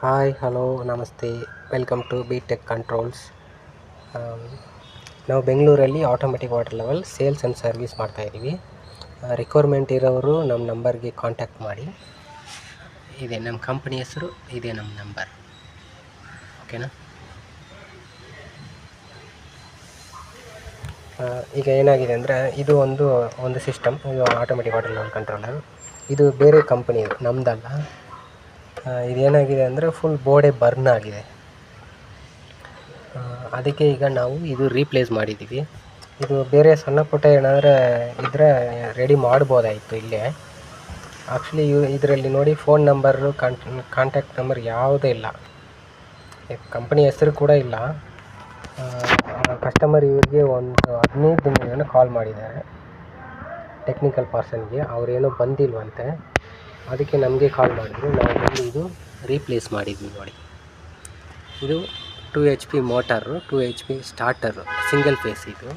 Hi hello ನಮಸ್ತೆ. Welcome to B Tech Controls. ನಾವು ಬೆಂಗಳೂರಲ್ಲಿ automatic water level sales and service ಮಾಡ್ತಾಯಿದ್ದೀವಿ. Requirement ಇರೋರು ನಮ್ಮ ನಂಬರ್ಗೆ ಕಾಂಟ್ಯಾಕ್ಟ್ ಮಾಡಿ. ಇದೆ ನಮ್ಮ ಕಂಪ್ನಿ ಹೆಸರು, ಇದೆ ನಮ್ಮ ನಂಬರ್. ಓಕೆನಾ? ಈಗ ಏನಾಗಿದೆ ಅಂದರೆ ಇದು ಒಂದು ಸಿಸ್ಟಮ್, ಇದು ಆಟೋಮೆಟಿಕ್ ವಾಟರ್ ಲೆವೆಲ್ ಕಂಟ್ರೋಲರ್. ಇದು ಬೇರೆ ಕಂಪ್ನಿದು, ನಮ್ಮದಲ್ಲ. ಇದೇನಾಗಿದೆ ಅಂದರೆ ಫುಲ್ ಬೋರ್ಡೇ ಬರ್ನ್ ಆಗಿದೆ. ಅದಕ್ಕೆ ಈಗ ನಾವು ಇದು ರೀಪ್ಲೇಸ್ ಮಾಡಿದ್ದೀವಿ. ಇದು ಬೇರೆ ಸಣ್ಣ ಪುಟ್ಟ ಏನಾದರೂ ಇದ್ದರೆ ರೆಡಿ ಮಾಡ್ಬೋದಾಯಿತು ಇಲ್ಲೇ. ಆ್ಯಕ್ಚುಲಿ ಇದರಲ್ಲಿ ನೋಡಿ, ಫೋನ್ ನಂಬರು ಕಾಂಟ್ಯಾಕ್ಟ್ ನಂಬರ್ ಯಾವುದೂ ಇಲ್ಲ, ಕಂಪ್ನಿ ಹೆಸರು ಕೂಡ ಇಲ್ಲ. ಕಸ್ಟಮರ್ ಇವ್ರಿಗೆ ಒಂದು 15 ದಿನದಿಂದ ಕಾಲ್ ಮಾಡಿದ್ದಾರೆ ಟೆಕ್ನಿಕಲ್ ಪರ್ಸನ್ಗೆ. ಅವರೇನೋ ಬಂದಿಲ್ವಂತೆ, ಅದಕ್ಕೆ ನಮಗೆ ಕಾಲ್ ಮಾಡಿದ್ರು. ನಾವು ಬಂದು ಇದು ರೀಪ್ಲೇಸ್ ಮಾಡಿದ್ವಿ. ನೋಡಿ, ಇದು 2 HP motor, 2 HP starter, single phase. ಇದು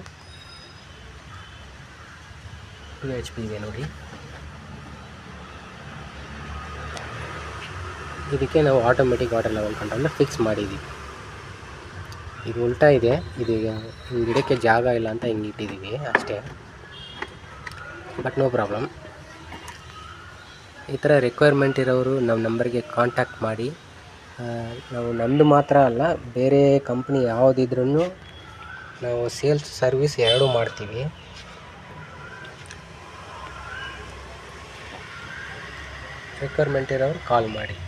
2 HP ಇದೆ ನೋಡಿ. ಇದಕ್ಕೆ ನಾವು automatic water level controller fix ಮಾಡಿದ್ದೀವಿ. ಇದು ಉಲ್ಟಾ ಇದೆ, ಇದೀಗ ಹಿಂಗೆ ಗಿಡಕ್ಕೆ ಜಾಗ ಇಲ್ಲ ಅಂತ ಹಿಂಗೆ ಇಟ್ಟಿದ್ದೀವಿ ಅಷ್ಟೇ. But no problem. ಈ ಥರ ರಿಕ್ವೈರ್ಮೆಂಟ್ ಇರೋರು ನಮ್ಮ ನಂಬರ್ಗೆ ಕಾಂಟ್ಯಾಕ್ಟ್ ಮಾಡಿ. ನಾವು ನಮ್ಮದು ಮಾತ್ರ ಅಲ್ಲ, ಬೇರೆ ಕಂಪ್ನಿ ಯಾವುದಿದ್ರೂ ನಾವು ಸೇಲ್ಸ್ ಸರ್ವಿಸ್ ಎರಡೂ ಮಾಡ್ತೀವಿ. ರಿಕ್ವೈರ್ಮೆಂಟ್ ಇರೋರು ಕಾಲ್ ಮಾಡಿ.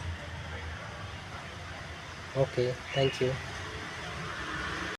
Okay, thank you.